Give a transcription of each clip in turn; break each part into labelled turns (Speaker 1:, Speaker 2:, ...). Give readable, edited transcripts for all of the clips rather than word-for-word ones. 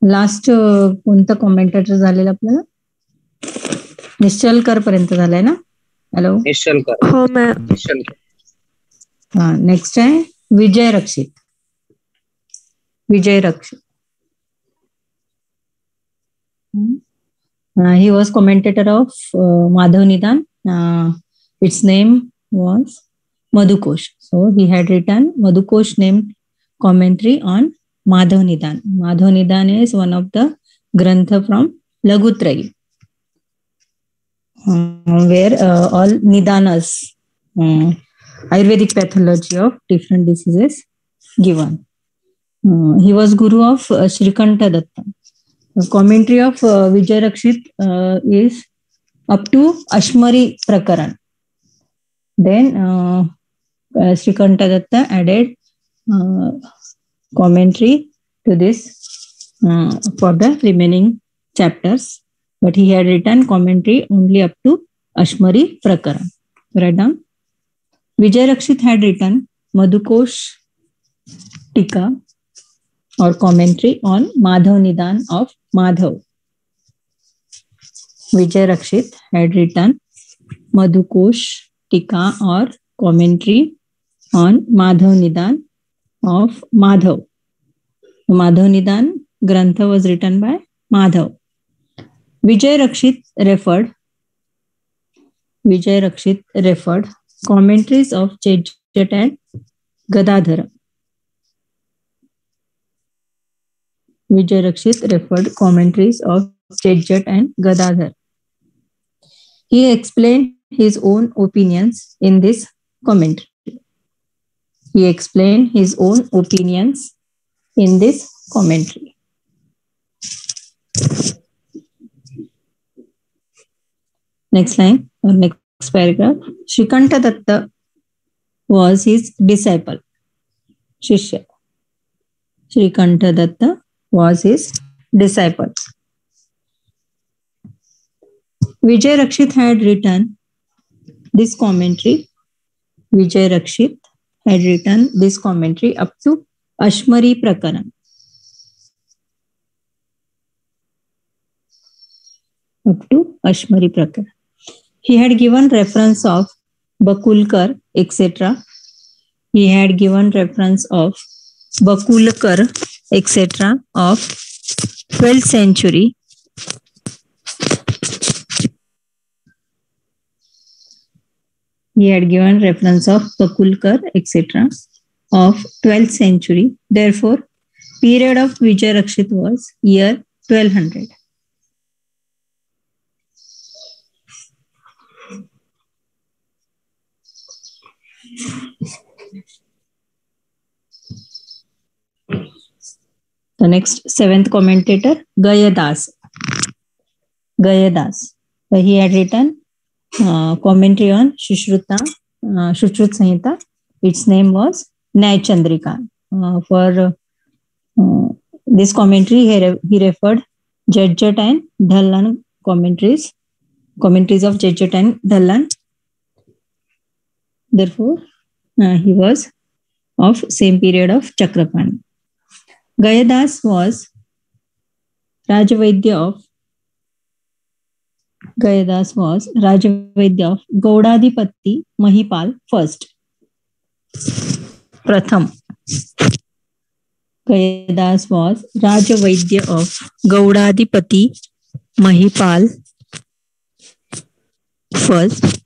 Speaker 1: Last कोणतं commentator झालेलं आपल्याला? निश्चलकर पर्यंत झालंय ना? हॅलो,
Speaker 2: निश्चलकर.
Speaker 3: हो मॅम.
Speaker 2: निश्चलकर.
Speaker 1: हा, नेक्स्ट आहे विजय रक्षित. विजय रक्षित. He was commentator of Madhav Nidan. Its name was Madhukosh. So he had written Madhukosh named commentary on Madhav Nidan. Madhav Nidan is one of the grantha from Laghutrayi, where all Nidanas, Ayurvedic pathology of different diseases given. He was guru of Shrikanta Datta. The commentary of Vijay Rakshit is up to Ashmari Prakaran. Then Shrikanta Datta added commentary to this for the remaining chapters, but he had written commentary only up to Ashmari Prakaran. Write down. Vijay Rakshit had written Madhukosh Tika or commentary on Madhav Nidan of Madhav. Vijay Rakshit had written Madhukosh Tika or commentary on Madhav Nidan of Madhav. Madhav Nidan Grantha was written by Madhav. Vijay Rakshit referred commentaries of Chejjat and Gadadhara. Vijay Rakshit referred commentaries of Chejjat and Gadadhar. He explained his own opinions in this commentary. He explained his own opinions in this commentary. Next line or next paragraph. Shrikanta Datta was his disciple. Shishya. Shrikanta Datta was his disciple. Vijay Rakshit had written this commentary. Vijay Rakshit had written this commentary up to Ashmari Prakaran. Up to Ashmari Prakaran. He had given reference of Bakulkar, etc. He had given reference of Bakulkar, etc. of 12th century. He had given reference of Bakulkar, etc. of 12th century. Therefore, period of Vijay Rakshit was year 1200. The next seventh commentator, Gayadas. Gayadas. He had written commentary on Shushruta, Shushruta Samhita. Its name was Nyaya Chandrika. For this commentary, he referred Chejjat and Dhallan commentaries of Chejjat and Dhallan. Therefore, he was of same period of Chakrapani. Gayadas was Rajavaidya of Gaudadipati Mahipal first. Pratham. Gayadas was Rajavaidya of Gaudadipati Mahipal first.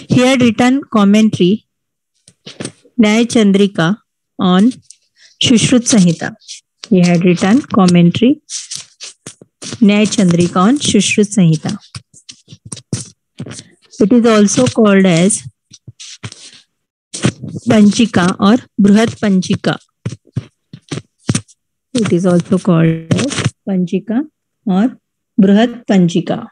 Speaker 1: He had written commentary Nyaya Chandrika on Shushruta Samhita. He had written commentary Nyaya Chandrika on Shushruta Samhita. It is also called as Panchika or Bruhat Panchika. It is also called as Panchika or Bruhat Panchika.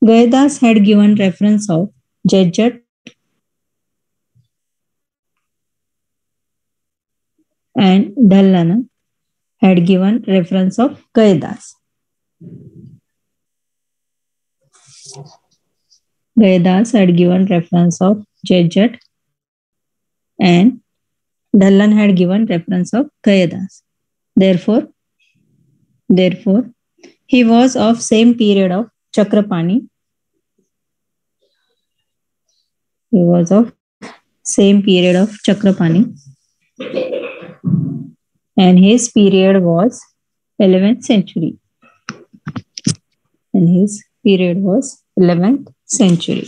Speaker 1: Gayadas had given reference of Chejjat and Dhallana had given reference of Gayadas. Gayadas had given reference of Chejjat and Dhallan had given reference of Kayadas. Therefore, he was of same period of Chakrapani. He was of same period of Chakrapani, and his period was 11th century. And his period was 11th century.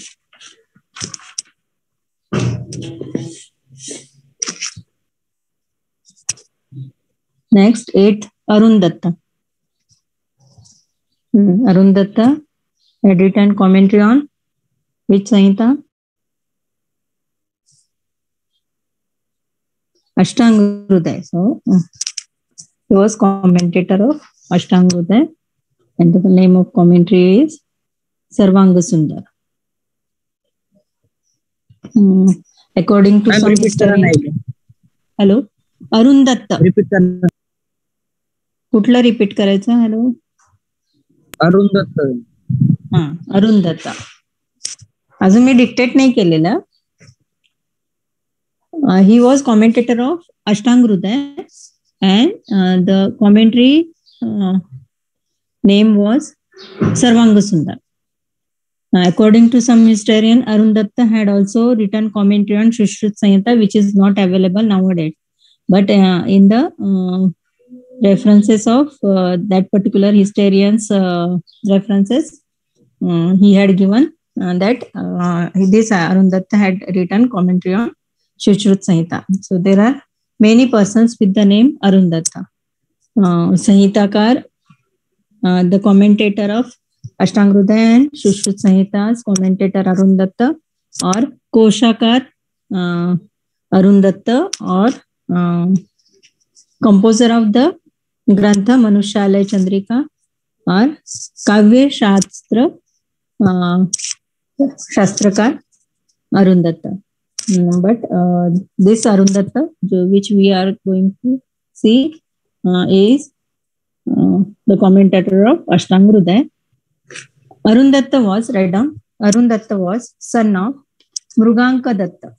Speaker 1: Next, 8th, Arun Datta. Arun Datta had written commentary on which Samhita? Ashtanga Hridaya. So, he was commentator of Ashtanga Hridaya, and the name of commentary is Sarvanga Sundar. According to some historians, hello, Arun Dutt कुठला repeat करायचा? Hello,
Speaker 3: Arun Dutt.
Speaker 1: Arun Dutt. अजून मी dictate नाही केलेलं. He was commentator of Ashtanga Hridaya, and the commentary name was Sarvanga Sundar. According to some historian, Arun Datta had also written commentary on Shushruta Samhita, which is not available nowadays. But in the references of that particular historian's references, he had given that this Arun Datta had written commentary on Shushruta Samhita. So there are many persons with the name Arun Datta. Samhitakar, the commentator of Ashtanga Hridaya and Shushruta Samhita's commentator Arun Datta, or Koshakar Arun Datta, or composer of the Grantha Manushalaya Chandrika, or Kavya Shastrakar Arun Datta. But this Arun Datta, which we are going to see, is the commentator of Ashtanga Hridaya. Arun Datta was, write down, Arun Datta was son of Mruganka Datta.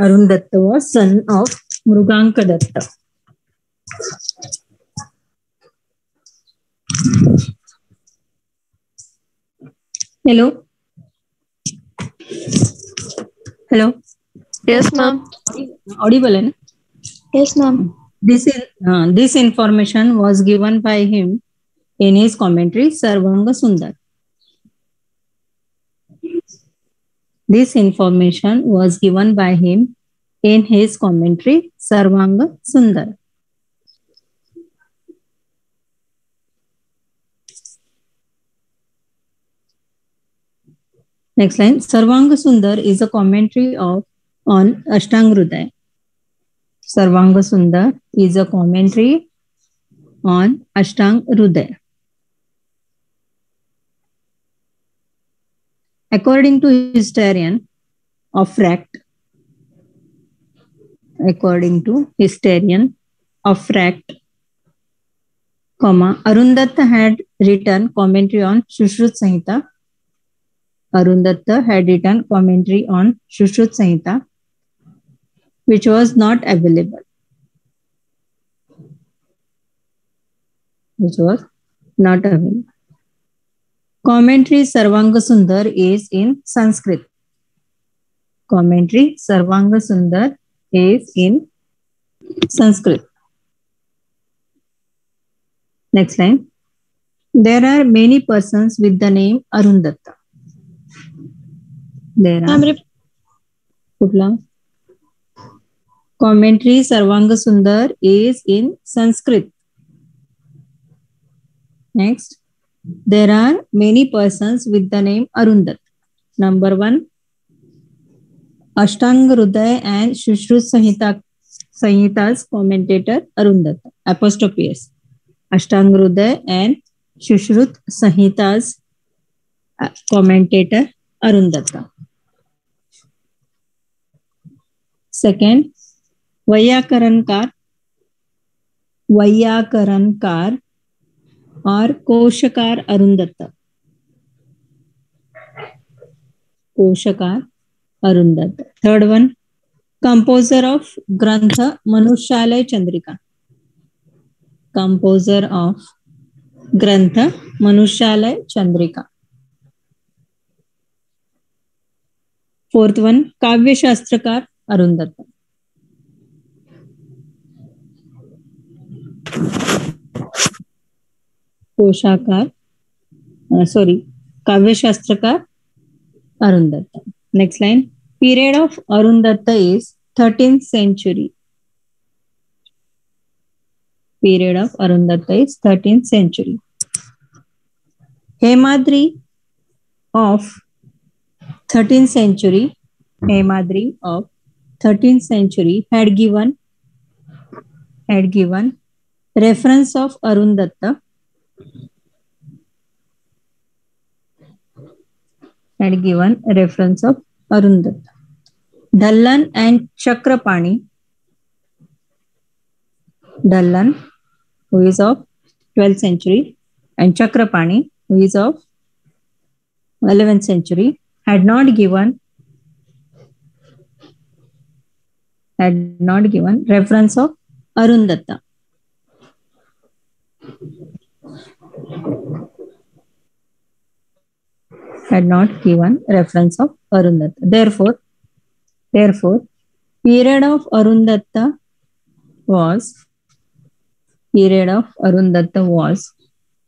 Speaker 1: Arun Datta was son of Mruganka Datta. Hello. Hello.
Speaker 2: Yes, ma'am.
Speaker 1: Audible, hai?
Speaker 2: Yes, ma'am.
Speaker 1: This information was given by him in his commentary Sarvanga Sundar. This information was given by him in his commentary Sarvanga Sundar. Next line, Sarvanga Sundar is a commentary on Ashtanga Hridaya. Sarvanga Sundar is a commentary on Ashtanga Hridaya. According to historian of Fract, Arun Datta had written commentary on Shushruta Samhita. Arun Datta had written commentary on Shushruta Samhita, which was not available. Commentary Sarvanga Sundar is in Sanskrit. Commentary Sarvanga Sundar is in Sanskrit. Next line. There are many persons with the name Arun Datta. Commentary Sarvanga Sundar is in Sanskrit. Next. There are many persons with the name Arun Datta. Number 1, Ashtanga Hridaya and Shushruta Samhita's commentator Arun Datta. Apostrophe S. Ashtanga Hridaya and Shushruta Samhita's commentator Arun Datta. Second, Vyakarankar or Koshakar Arun Datta. Koshakar Arun Datta. Third one, Composer of Grantha Manushalay Chandrika. Composer of Grantha Manushalay Chandrika. Fourth one, Kavya Shastrakar Arun Datta. Koshakar, Kavya Shastrakar Arun Datta. Next line, period of Arun Datta is 13th century. Period of Arun Datta is 13th century. Hemadri of 13th century, Hemadri of 13th century had given reference of Arun Datta, had given reference of Arun Datta. Dhallan and Chakrapani, Dhallan, who is of 12th century, and Chakrapani, who is of 11th century, had not given reference of Arun Datta. Had not given reference of Arun Datta. Therefore, period of Arun Datta was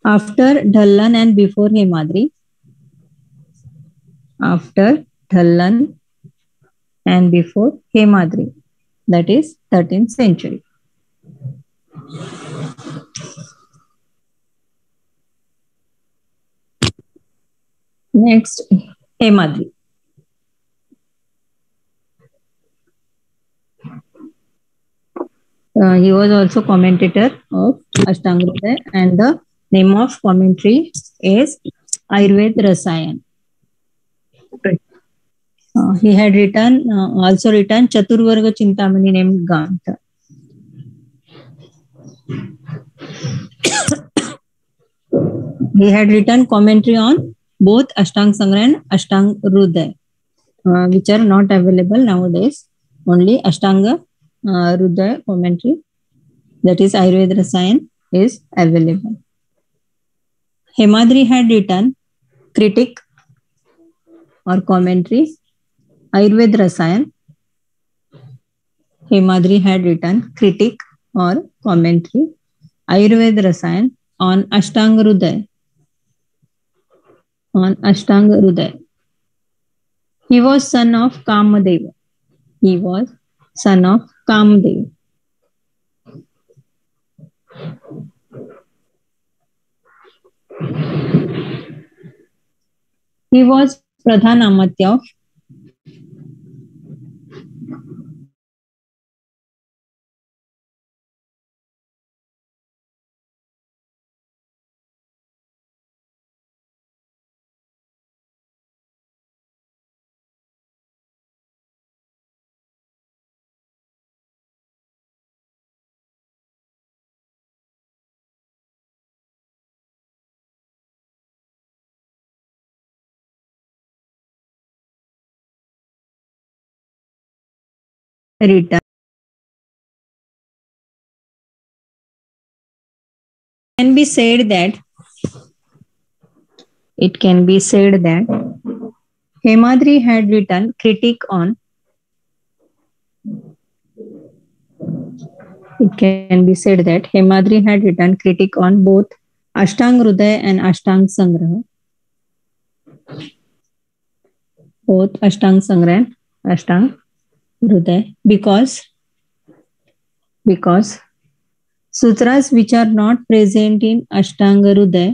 Speaker 1: after Dhallan and before Hemadri. After Dhallan and before Hemadri, that is 13th century. Next, Hemadri. He was also commentator of Ashtanga Hridaya, and the name of commentary is Ayurveda Rasayan. He had also written Chaturvarga Chintamani named Gantha. He had written commentary on both Ashtanga Sangra and Ashtanga Hridaya, which are not available nowadays. Only Ashtanga Hridaya commentary, that is Ayurveda Rasayan, is available. Hemadri had written critic or commentary Ayurveda Rasayan. Hemadri had written critic or commentary Ayurveda Rasayan on Ashtanga Hridaya. He was son of Kamadeva. He was Pradhan Amatya of written. It can be said that Hemadri had written critique on. It can be said that Hemadri had written critique on both Ashtanga Hridaya and Ashtanga Sangraha. Both Ashtanga Sangraha and Ashtanga Hridaya, because sutras which are not present in Ashtanga Hridaya,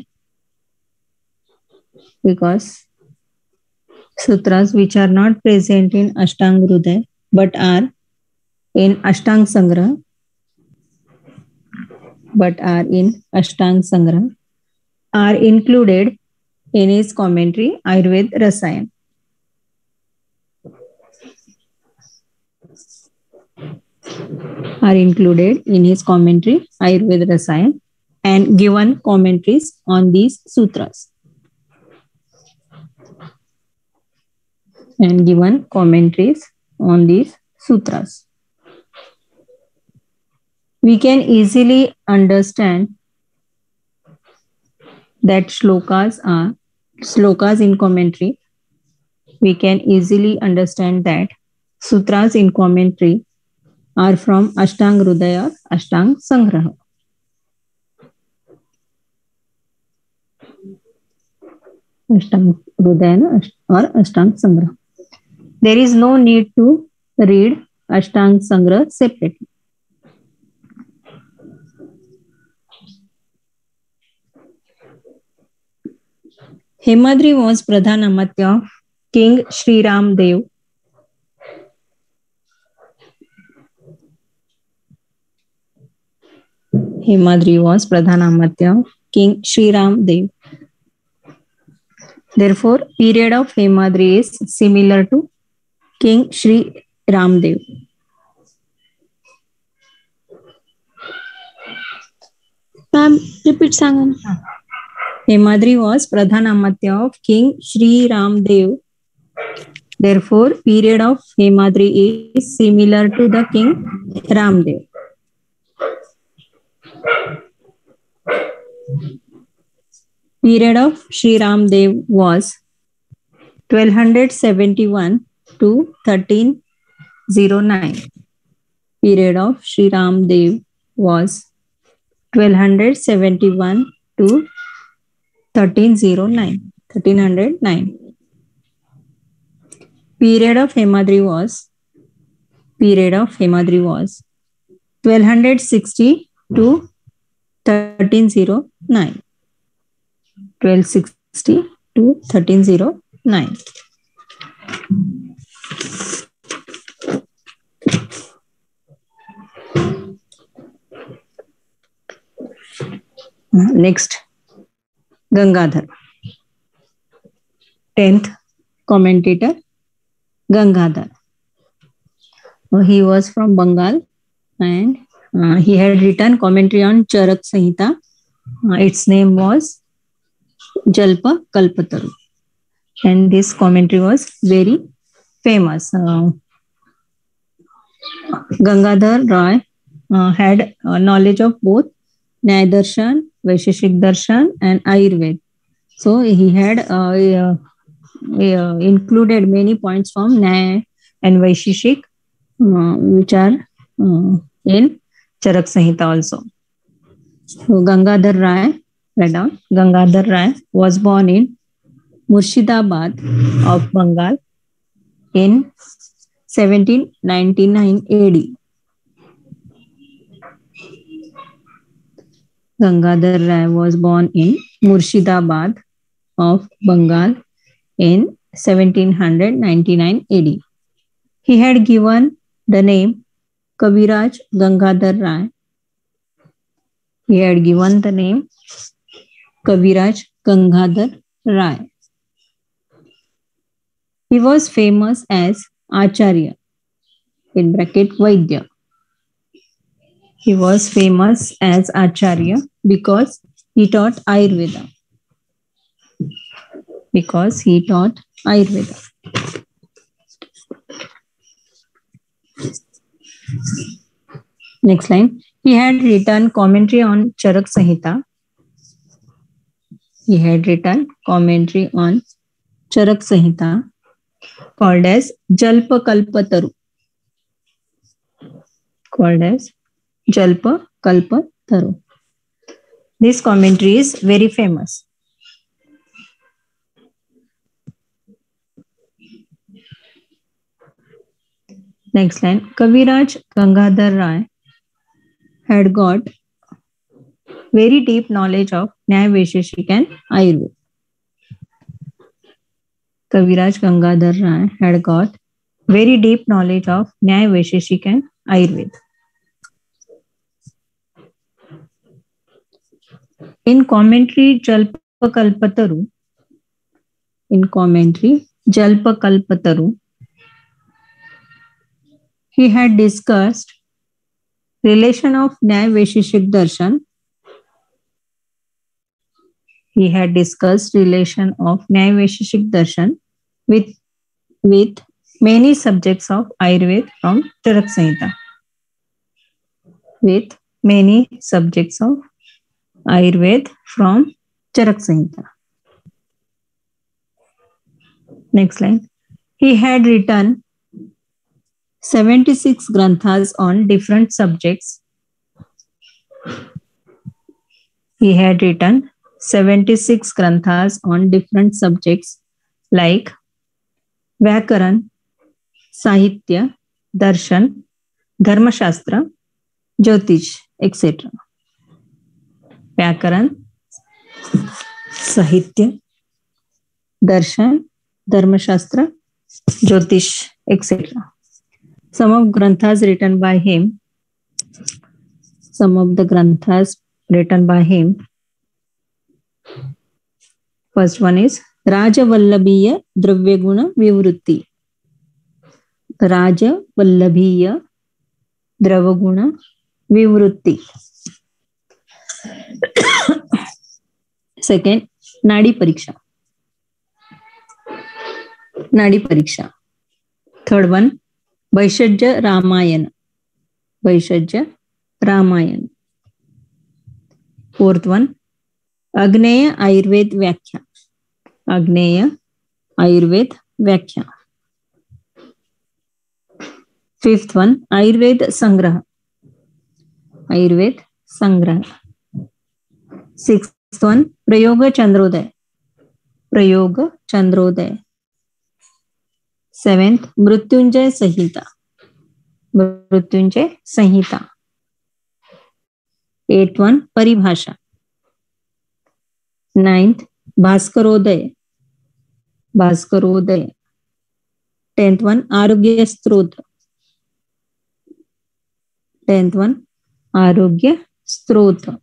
Speaker 1: but are in Ashtanga Sangraha, are included in his commentary Ayurveda Rasayan. And given commentaries on these sutras. sutras. We can easily understand that shlokas in commentary. We can easily understand that sutras in commentary are from Ashtang Hridaya or Ashtang Sangraha. Ashtang Hridaya or Ashtang Sangraha. There is no need to read Ashtang Sangraha separately. Hemadri was Pradhan Amatya of King Sri Ram Dev. Hemadri was Pradhan Amatya of King Sri Ram Dev. Therefore, period of Hemadri is similar to King Sri Ram Dev.
Speaker 2: Ma'am, repeat Sangan.
Speaker 1: Hemadri was Pradhan Amatya of King Sri Ram Dev. Therefore, period of Hemadri is similar to the King Ramdev. Period of Sri Ramdev was 1271 to 1309. Period of Sri Ramdev was 1271 to 1309. Period of Hemadri was 1260 to 1309. 1260 to 1309. Next, Gangadhar. 10th commentator, Gangadhar. He was from Bengal and he had written commentary on Charak Samhita. Its name was Jalpa Kalpataru. And this commentary was very famous. Gangadhar Roy had knowledge of both Nyaya Darshan, Vaisheshik Darshan and Ayurveda. So he had included many points from Nyaya and Vaisheshik which are in Charak Samhita also. So Gangadhar Rai, write down, Gangadhar Rai was born in Murshidabad of Bengal in 1799 AD. Gangadhar Rai was born in Murshidabad of Bengal in 1799 AD. He had given the name Kaviraj Gangadhar Rai. He had given the name Kaviraj Gangadhar Rai. He was famous as Acharya, in bracket Vaidya. He was famous as Acharya because he taught Ayurveda. Next line. He had written commentary on Charak Samhita. Called as Jalpa Kalpataru. This commentary is very famous. Next line. Kaviraj Gangadhar Rai had got very deep knowledge of Nyaya Vaisheshik and Ayurveda. Kaviraj Gangadhar Rai had got very deep knowledge of Nyaya Vaisheshik and Ayurveda. In commentary Jalpa Kalpataru, he had discussed relation of Nyaya Vaisheshik Darshan. with many subjects of Ayurveda from Charak Samhita. With many subjects of Ayurveda from Charak Samhita. Next line. He had written 76 granthas on different subjects. He had written 76 granthas on different subjects like Vyakaran, Sahitya, Darshan, Dharmashastra, Jyotish, etc. Vyakaran, Sahitya, Darshan, Dharmashastra, Jyotish, etc. Some of granthas written by him, first one is Rajavallabhiya Dravyaguna Vivrutti. Rajavallabhiya Dravaguna Vivrutti. Second, Nadi Pariksha. Third one, Vaishajya Ramayana. Fourth one, Agneya Ayurved Vyakhya. Fifth one, Ayurved Sangraha. Sixth one, Prayoga Chandrodaya. Seventh, Mrutyunjay Sanhita. Eighth one, Paribhasha. Ninth, Bhaskarodaya. 10th one, Arogya Strota.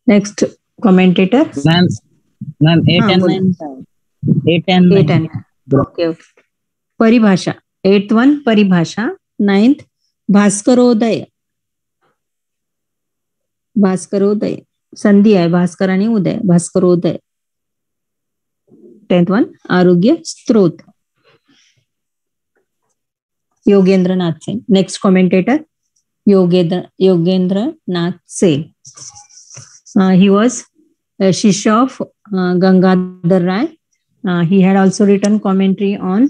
Speaker 1: Next commentator.
Speaker 3: Ma'am, 8 and 9. 8 and 9.
Speaker 1: Okay. Paribhasha. 8th one, Paribhasha. 9th, Bhaskarodaya. संधि आहे भास्कर आणि उदय. भास्करोदय. 10th one, Arogya Strot. Yogendranath Sen. Next commentator, Yogendranath Sen. He was a Shishya of Gangadhar Rai. He had also written commentary on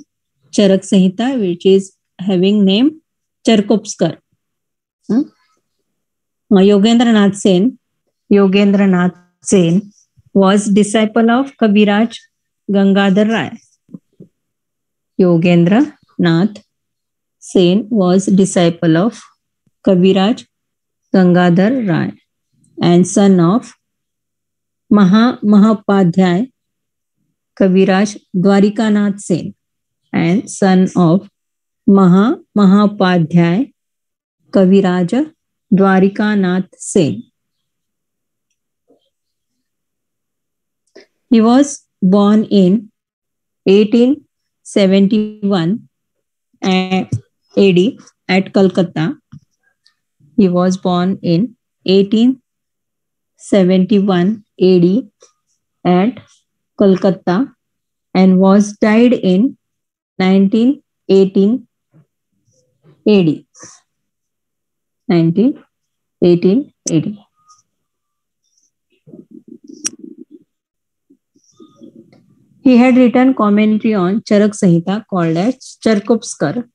Speaker 1: Charak Samhita, which is having name Charkopskar. Yogendranath Sen was disciple of Kaviraj Gangadhar Rai. Yogendranath Sen was disciple of Kaviraj Gangadhar Rai and son of Mahapadhyay Kaviraj Dwarikanath Sen and son of Mahapadhyay Kaviraj Dwarikanath Sen. He was born in 1871 AD at Calcutta. He was born in 1871 AD at Calcutta and was died in 1918 AD. 1918 AD. He had written commentary on Charak Samhita called as Charkopskar,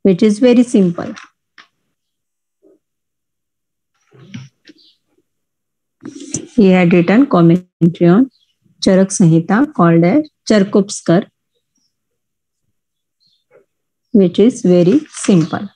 Speaker 1: which is very simple. He had written commentary on Charak Samhita called as Charkopskar, which is very simple.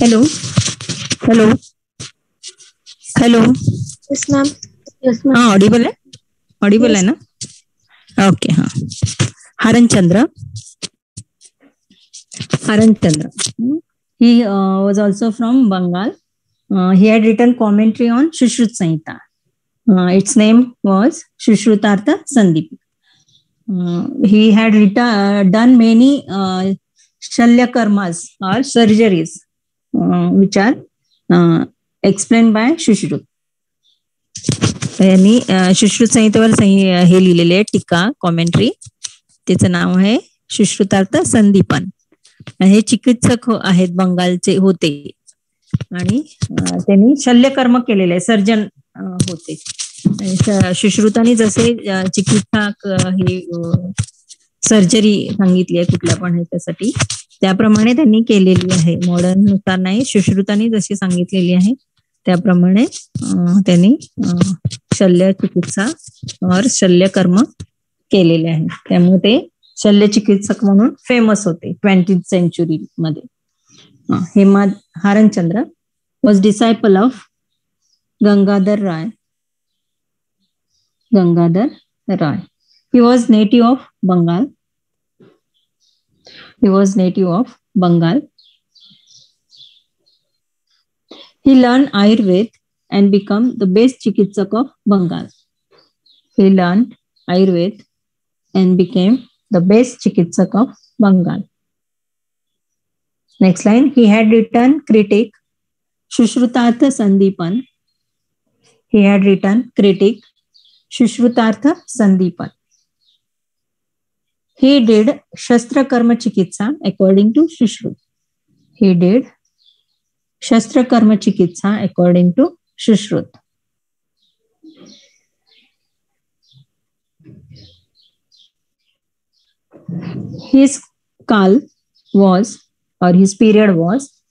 Speaker 1: Hello hello hello.
Speaker 2: Yes, ma'am. Yes, ma'am.
Speaker 1: हाँ Audible है
Speaker 2: Yes.
Speaker 1: ना. Okay हाँ. Haranchandra. He was also from Bengal. He had written commentary on Shushruta Samhita. Its name was Shushrutartha Sandipika. He had done many Shalya karmas or surgeries which are explained by Shushruta. यांनी सुश्रुत संहितेवर हे लिहिलेले आहे टीका commentary. त्याचं नाव आहे सुश्रुतार्थ संदीपन. हे चिकित्सक आहेत बंगालचे होते आणि त्यांनी शल्यकर्म केलेले आहे, सर्जन होते. सुश्रुतांनी जसे चिकित्सा हे सर्जरी सांगितली आहे कुठल्या पण ह्याच्यासाठी त्याप्रमाणे त्यांनी केलेली आहे. मॉडर्न नुसार नाही, सुश्रुतांनी जशी सांगितलेली आहे त्याप्रमाणे त्यांनी शल्य चिकित्सा और शल्यकर्म केलेले आहे. त्यामुळे ते शल्य चिकित्सक म्हणून फेमस होते 20th century मध्ये. Haranchandra was disciple of Gangadhar Rai. He was native of Bengal. He learned Ayurveda and became the best chikitsak of Bengal. Next line, he had written critic Shushrutartha Sandipan. He did Shastra Karma Chikitsa according to Shushruta. His kal was, or his period was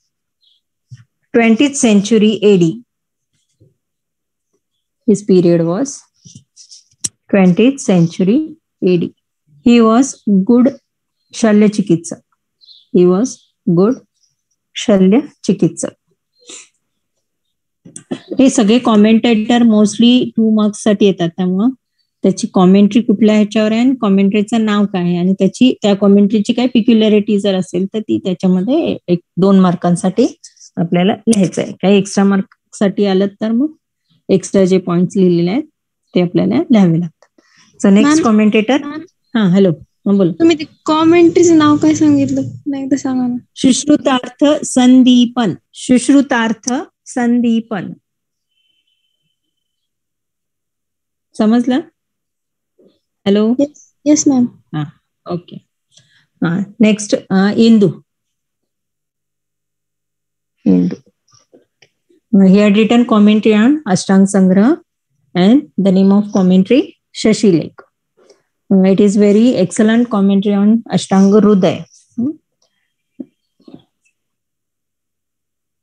Speaker 1: 20th century AD. His period was 20th century AD. He was good Shalya Chikitsak. हे सगळे commentator mostly 2 marks साठी येतात. त्यामुळं त्याची commentary कुठल्या ह्याच्यावर आहे आणि कॉमेंट्रीचं नाव काय आहे आणि त्या कॉमेंट्रीची काय पिक्युलॅरिटी जर असेल तर ती त्याच्यामध्ये 1-2 मार्कांसाठी आपल्याला लिहायचं आहे. काही एक्स्ट्रा मार्क साठी आलं तर मग एक्स्ट्रा जे पॉइंट्स लिहिलेले आहेत ते आपल्याला लिहावे लागतात. So next commentator. हा हॅलो बोला.
Speaker 2: तुम्ही ते कॉमेंट्रीचं नाव काय सांगितलं नाही एकदा सांगा ना.
Speaker 1: सुश्रुतार्थ संदीपन. समजलं? हॅलो.
Speaker 2: Yes ma'am.
Speaker 1: हा okay. Next Indu. He had written commentary on Ashtang Sangraha and the name of commentary Shashi Lake. It is very excellent commentary on Ashtanga Hruday.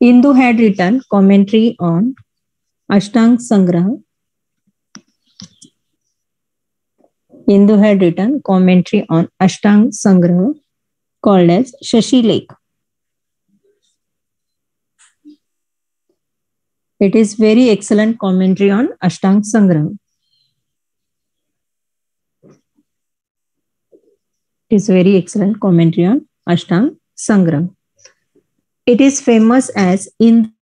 Speaker 1: Indu had written commentary on Ashtang Sangraha. Called as Shashi Lake. It is very excellent commentary on Ashtang Sangraha. It is famous as Indu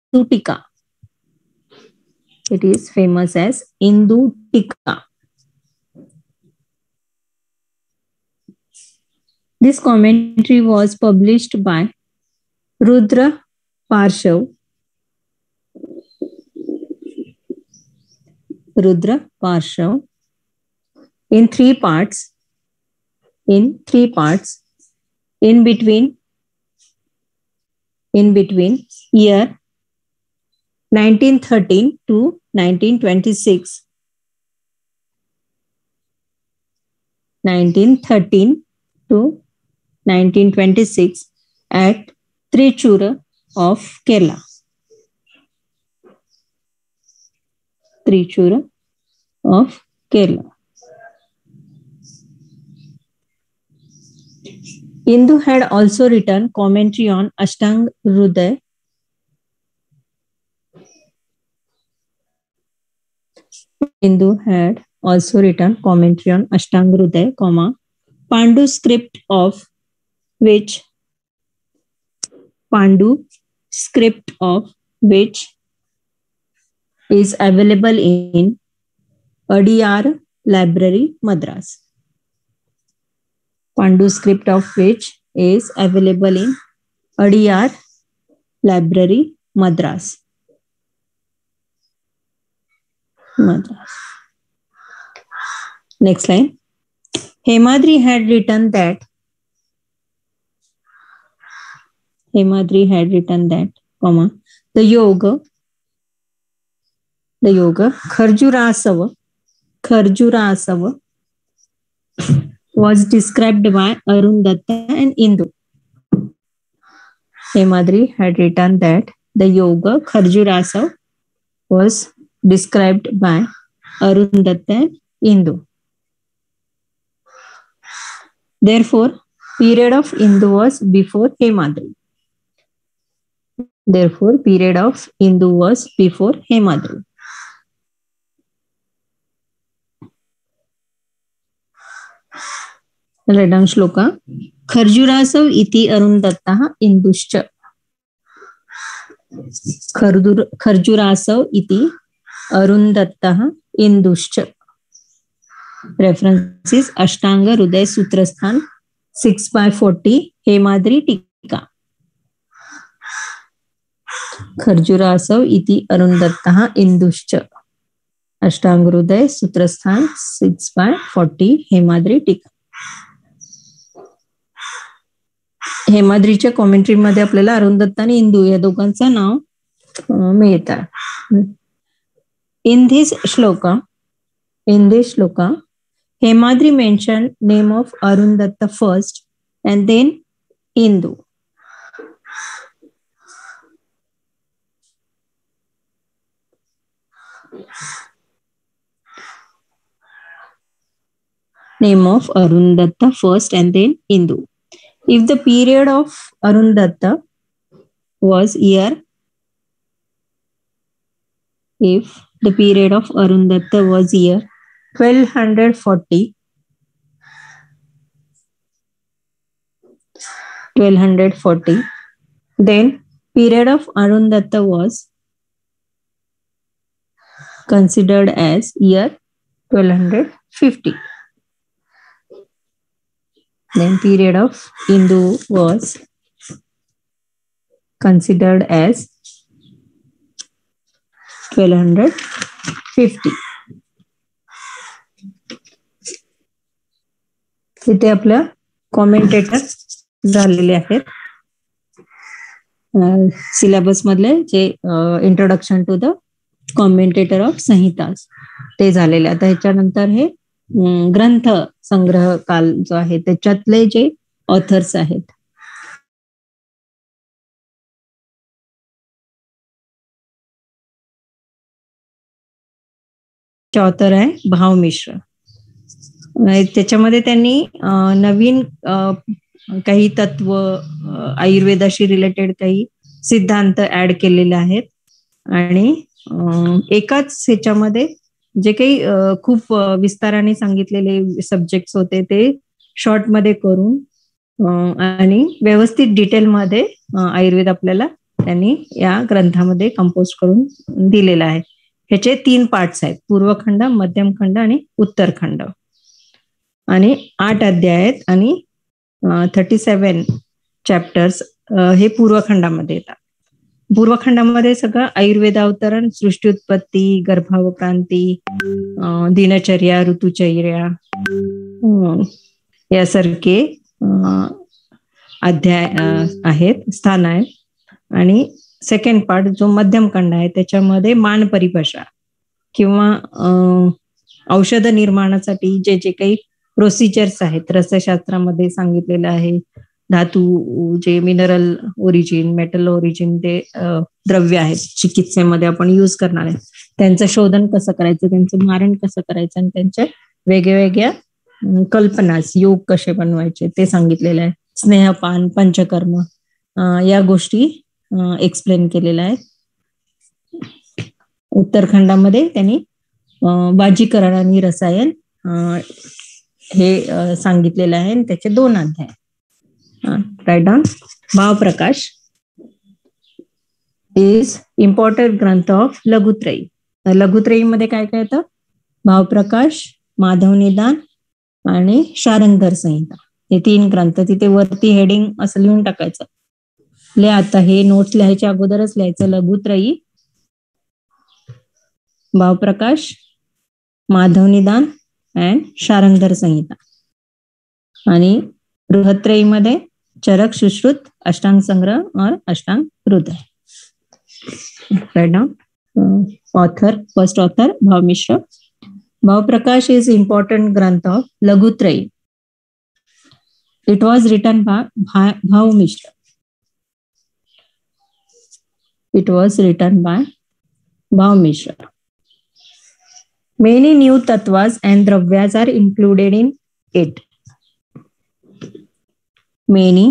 Speaker 1: Tika. This commentary was published by Rudra Parshav. In three parts. In between year 1913 to 1926. At Trichura of Kerala. Indu had also written commentary on Ashtang Hruday. Indu had also written commentary on Ashtang Hruday, Pandu script of which is available in Adyar Library, Madras. Pandu script of which is available in Adyar Library, Madras. Next line. Hemadri had written that, the yoga Kharjurasava was described by Arun Datta and Indu. Hemadri had written that the yoga Kharjurasav was described by Arun Datta and Indu. Therefore, period of Indu was before Hemadri. Write down shloka. Kharjurasav iti Arun Dattah Induscha. Kharjurasav iti Arun Dattah Induscha. References Ashtanga Hruday Sutrasthan 6/40 Hemadri Tika. Kharjurasav iti Arun Dattah Induscha. Ashtanga Hruday Sutrasthan 6/40 Hemadri Tika. हेमाद्रीच्या commentary मध्ये आपल्याला अरुण दत्ता आणि इंदू या दोघांचं नाव मिळतं. In this shloka, Hemadri mentioned name of Arun Datta first and then Indu. Name of Arun Datta first and then Indu. If the period of Arun Datta was year 1240, then period of Arun Datta was considered as year 1250. Then period of Indu was considered as 1250. इथे आपलं commentator झालेले आहेत. Syllabus मधले जे introduction to the commentator of संहितास ते झालेले. आता ह्याच्यानंतर हे ग्रंथ संग्रह काल जो आहे त्याच्यातले जे ऑथर्स आहेत. ऑथर आहे भाव मिश्र. त्याच्यामध्ये त्यांनी नवीन काही तत्व आयुर्वेदाशी रिलेटेड काही सिद्धांत ऍड केलेले आहेत आणि एकाच ह्याच्यामध्ये जे काही खूप विस्ताराने सांगितलेले सब्जेक्ट्स होते ते शॉर्ट मध्ये करून आणि व्यवस्थित डिटेलमध्ये आयुर्वेद आपल्याला त्यांनी या ग्रंथामध्ये कंपोज करून दिलेला आहे. ह्याचे 3 पार्ट्स आहेत, पूर्वखंड, मध्यमखंड आणि उत्तरखंड. आणि 8 अध्याय आहेत आणि 37 चॅप्टर्स हे पूर्वखंडामध्ये येतात. पूर्वखंडामध्ये सगळं आयुर्वेद अवतरण, सृष्टी उत्पत्ती, गर्भावक्रांती, दिनचर्या, ऋतुचर्या यासारखे अध्याय आहेत, स्थान आहेत. आणि सेकंड पार्ट जो मध्यम खंड आहे त्याच्यामध्ये मान परिभाषा किंवा औषध निर्माणासाठी जे जे काही प्रोसिजर्स आहेत रसशास्त्रामध्ये सांगितलेलं आहे. धातू जे मिनरल ओरिजिन, मेटल ओरिजिन ते द्रव्य आहेत चिकित्सेमध्ये आपण यूज करणार आहे त्यांचं शोधन कसं करायचं, त्यांचं मारण कसं करायचं आणि त्यांच्या वेगवेगळ्या कल्पना योग कसे बनवायचे ते सांगितलेलं आहे. स्नेहपान, पंचकर्म या गोष्टी एक्सप्लेन केलेल्या आहेत. उत्तरखंडामध्ये त्यांनी बाजीकरण आणि रसायन हे सांगितलेलं आहे आणि त्याचे 2 अध्याय. Write down. Bhavaprakash is important ग्रंथ ऑफ लघुत्रयी. लघुत्रयी मध्ये काय काय येतं? भावप्रकाश, माधव निदान आणि शारंगधर संहिता, हे 3 ग्रंथ. तिथे वरती हेडिंग असं लिहून टाकायचं. आता हे नोट्स लिहायच्या अगोदरच लिहायचं. लघुत्रयी, भावप्रकाश, माधव निदान अँड शारंगधर संहिता. आणि बृहत्रयी मध्ये चरक, सुश्रुत, अष्टांग संग्रह और अष्टांग हृदय. Write down. Author, first author भाव मिश्र. भावप्रकाश is important ग्रंथ of लघुत्रयी. It was written by Bhav Mishra. It was written by Bhav Mishra. Many new tattvas and dravyas are included in it. Many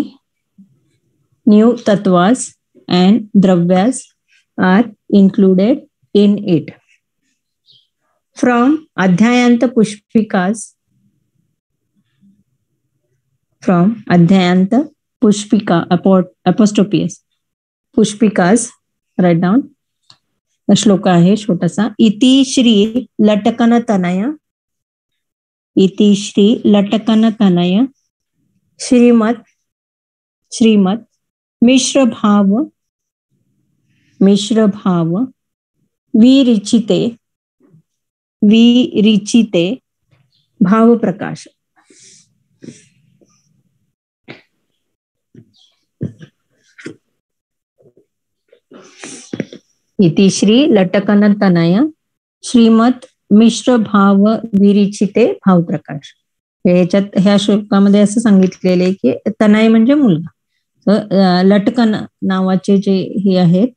Speaker 1: new tattvas and dravyas are included in it. From Adhyayanta Pushpikas, from Adhyayanta Pushpika apostrophe Pushpikas, write down. श्लोक आहे छोटासा. इति श्री लटकन तनय, इति श्री लटकन तनय श्रीमत मिश्र भाव विरिचिते भाव प्रकाश. इति श्री लटकन तनय श्रीमत मिश्र भाव विरिचिते भाव प्रकाश. ह्याच्यात ह्या श्लोकामध्ये असं सांगितलेलं आहे की तनय म्हणजे मुलगा. लटकन नावाचे जे हे आहेत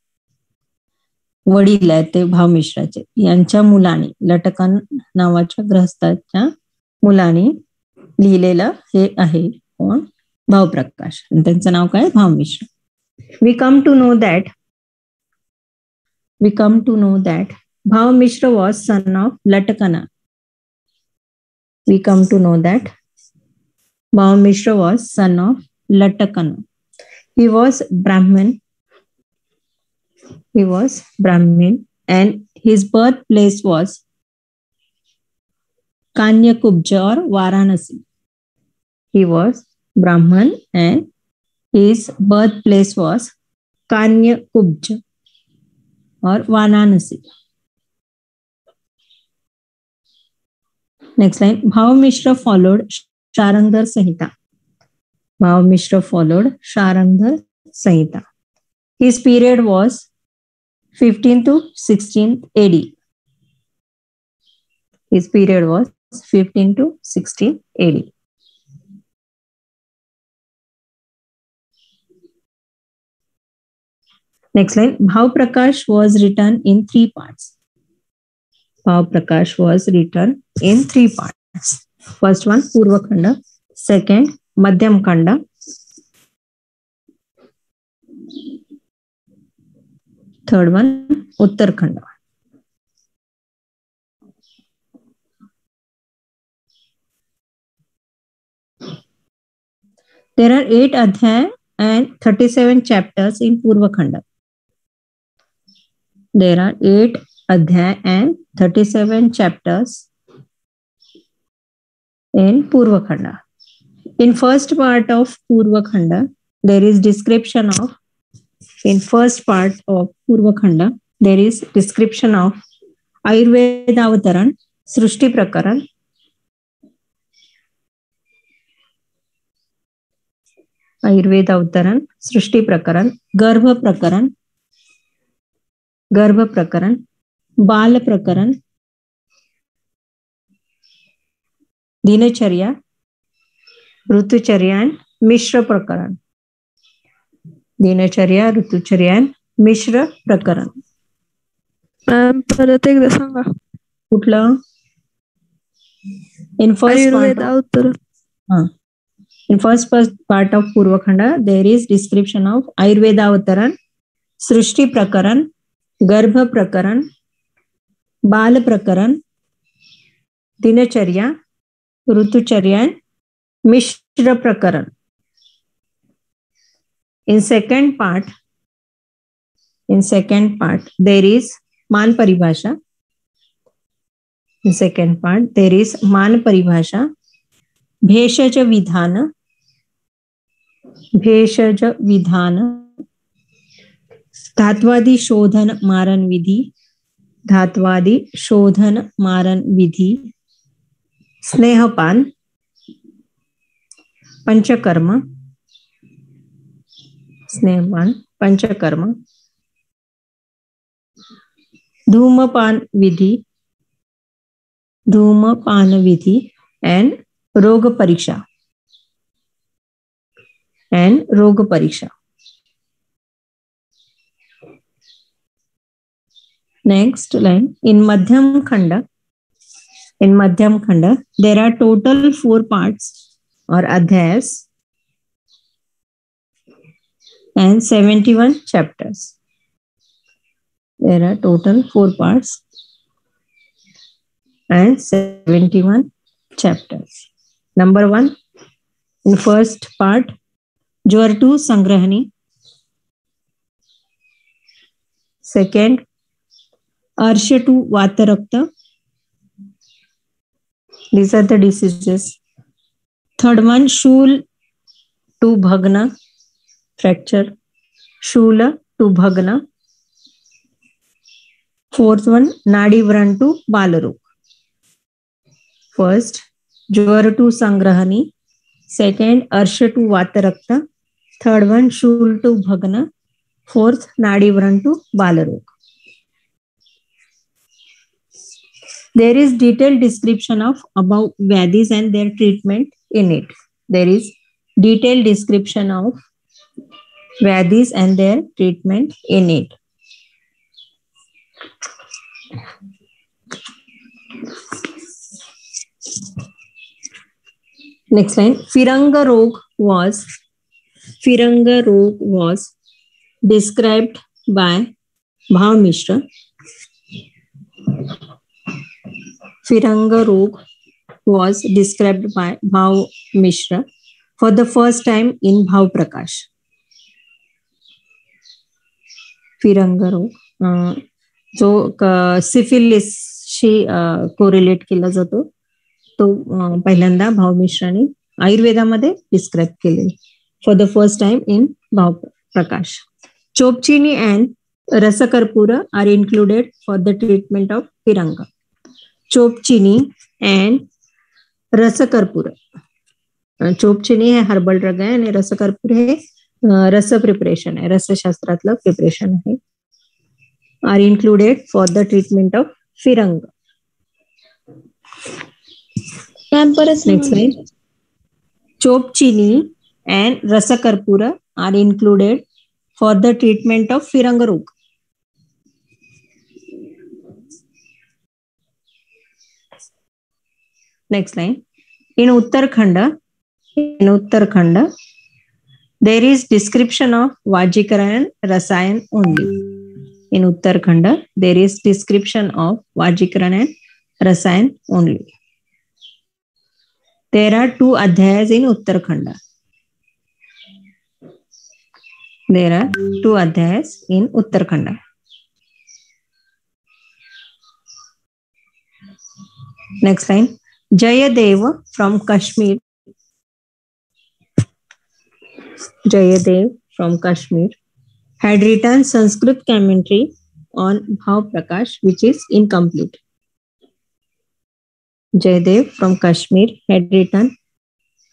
Speaker 1: वडील आहेत ते भाव मिश्राचे, यांच्या मुलाने, लटकन नावाच्या गृहस्थाच्या मुलाने लिहिलेलं हे आहे कोण? भावप्रकाश. आणि त्यांचं नाव काय? Bhava Mishra. We come to know that Bhava Mishra was son of Latakana. We come to know that Bhav Mishra was son of Latakana. He was Brahmin and his birthplace was Kanyakubja or Varanasi. He was Brahman and his birthplace was Kanyakubja or Varanasi. Next line. Bhav Mishra followed Sharangdhar Sanhita. Bhav Mishra followed Sharangdhar Sanhita. His period was 15th to 16th AD. His period was 15th to 16th AD. Next line. Bhav Prakash was written in 3 parts. Bhav Prakash was written in 3 parts. First one, Purva Khanda. Second, Madhyam Khanda. Third one, Uttar Khanda. There are 8 adhyaya and 37 chapters in Purva Khanda. There are 8 adhyaya and 37 chapters in Purva Khanda. In first part of Purva Khanda, there is description of Ayurveda Avataran, Srushti Prakaran, Garbha Prakaran, बाल प्रकरण, दिनचर्या, ऋतुचर्या, मिश्र प्रकरण. दिनचर्या, ऋतुचर्या, मिश्र प्रकरण.
Speaker 2: परत एकदा सांगा.
Speaker 1: कुठलं? In first
Speaker 2: Ayurveda अवतरण.
Speaker 1: In first part of Purva Khanda, there is description of Ayurveda Avtaran, Srishti Prakaran, Garbha Prakaran, Bal Prakaran, Dinacharya, Rutucharya, and Mishra Prakaran. In second part, there is Man Paribhasha. In second part, there is Man Paribhasha, Bheshaj Vidhana, Dhatwadi Shodhan Maran Vidhi, Snehapan, Panchakarma, Dhumapan Vidhi, and Roga Pariksha. Next line, in Madhyam Khanda, there are total 4 parts or adhyayas and 71 chapters. There are total 4 parts and 71 chapters. Number 1, in first part, Jwartu Sangrahani. Second, Arshatu Vatarakta. These are the diseases. Third one, Shul to Bhagna, fracture. Shula to Bhagna. Fourth one, Nadi Vran to Balarok. First, Jwaratu Sangrahani. Second, Arsha to Vatarakta. Third one, Shul to Bhagna. Fourth, Nadi Vran to Balarok. There is detailed description of above Vyadhis and their treatment in it. There is detailed description of Vyadhis and their treatment in it. Next line, Firanga Rog was described by Bhav Mishra. Firanga Rog was described by Bhav Mishra for the first time in Bhav Prakash. Firanga Rog, जो सिफिलिसशी correlate केला जातो तो पहिल्यांदा भाव मिश्राने आयुर्वेदामध्ये describe केले for the first time in भाव प्रकाश. Chopchini and Rasakharpura are included for the treatment of Firanga. Chopchini and Rasakharpura. Chopchini है herbal drug है आणि रसकर्पूर हे रस प्रिपरेशन आहे, रसशास्त्रातलं प्रिपरेशन आहे. Are included for the treatment of Firanga. Next line. Chopchini and Rasakharpura are included for the treatment of Firanga Rog. Next line. In Uttarakhanda, there is description of Vajikaran and Rasayan only. In Uttarakhanda, there is description of Vajikaran and Rasayan only. There are 2 adhyayas in Uttarakhanda. Next line. Jayadev from Kashmir. Had written Sanskrit commentary on Bhav Prakash, which is incomplete. Jayadev from Kashmir had written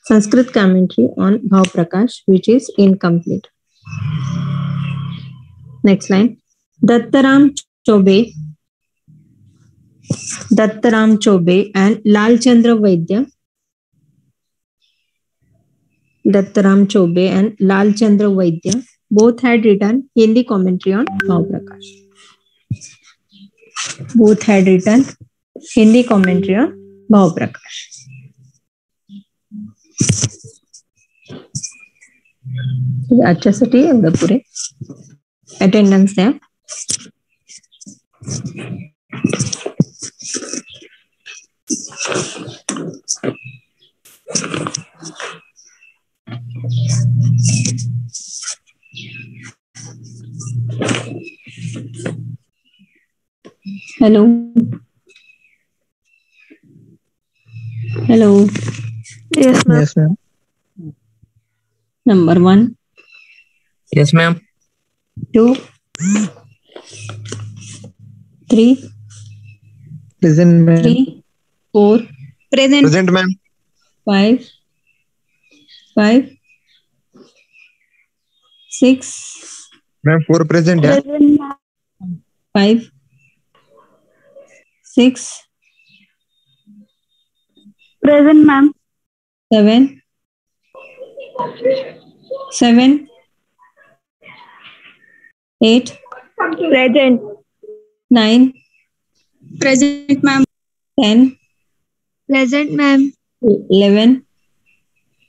Speaker 1: Sanskrit commentary on Bhav Prakash, which is incomplete. Next line. Dattaram Chobe and Lalchandra Vaidya. Both had written Hindi commentary on Bhav Prakash. आजच्यासाठी एवढं पुरे. Attendance द्या. Hello hello.
Speaker 2: Yes, ma'am.
Speaker 4: Yes, ma'am.
Speaker 1: Number 1,
Speaker 4: Yes, ma'am.
Speaker 1: 2, 3,
Speaker 4: Present, ma'am.
Speaker 1: 3, 4,
Speaker 2: Present.
Speaker 4: Present, ma'am.
Speaker 1: 5, 6,
Speaker 4: Ma'am, 4 present, yeah.
Speaker 2: Present, ma'am.
Speaker 1: 5, 6,
Speaker 2: Present, ma'am.
Speaker 1: 7, 8,
Speaker 2: Present.
Speaker 1: 9,
Speaker 2: Present, ma'am.
Speaker 1: 10,
Speaker 2: Present, ma'am.
Speaker 1: 11,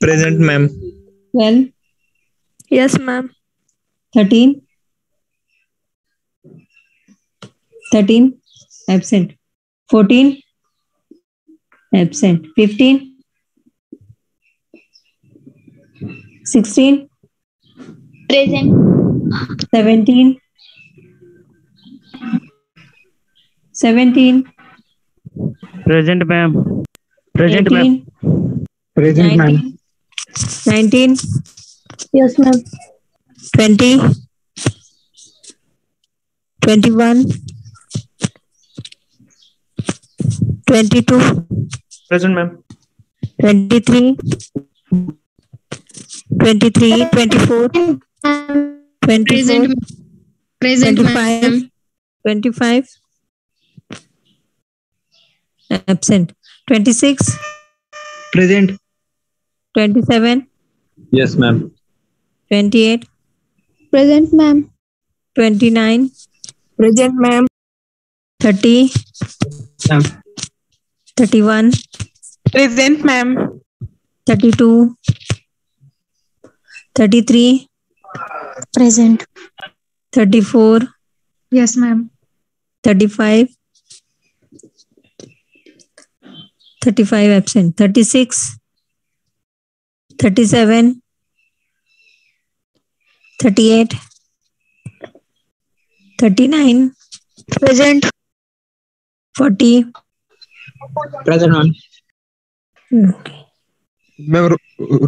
Speaker 4: Present, ma'am.
Speaker 1: 12,
Speaker 2: Yes, ma'am.
Speaker 1: 13, absent. 14, absent. 15, 16,
Speaker 2: Present.
Speaker 1: 17,
Speaker 3: Present, ma'am. Present, ma'am.
Speaker 1: 18,
Speaker 4: Present, ma'am.
Speaker 1: 19,
Speaker 2: Yes, ma'am.
Speaker 1: 20, 21, 22,
Speaker 4: Present, ma'am.
Speaker 1: 23, 24, 24,
Speaker 2: Present,
Speaker 1: 25, 25, absent. 26,
Speaker 4: Present.
Speaker 1: 27,
Speaker 4: Yes, ma'am.
Speaker 1: 28,
Speaker 2: Present, ma'am.
Speaker 1: 29,
Speaker 2: Present, ma'am.
Speaker 1: 30,
Speaker 4: Ma'am.
Speaker 1: 31,
Speaker 2: Present, ma'am.
Speaker 1: 32, 33,
Speaker 2: Present.
Speaker 1: 34,
Speaker 2: Yes, ma'am.
Speaker 1: 35, 35 absent. 36, 37, 38, 39,
Speaker 2: Present.
Speaker 1: 40.
Speaker 4: Present, ma'am.
Speaker 1: Okay.
Speaker 4: Ma'am,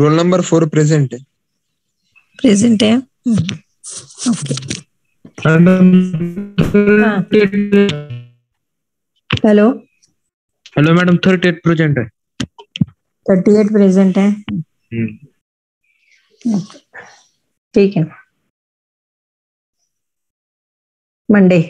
Speaker 4: roll number 4 present.
Speaker 1: Present है. Okay. Hello.
Speaker 4: Hello, madam. 38 present.
Speaker 1: 38 present है. ठीक है. Monday.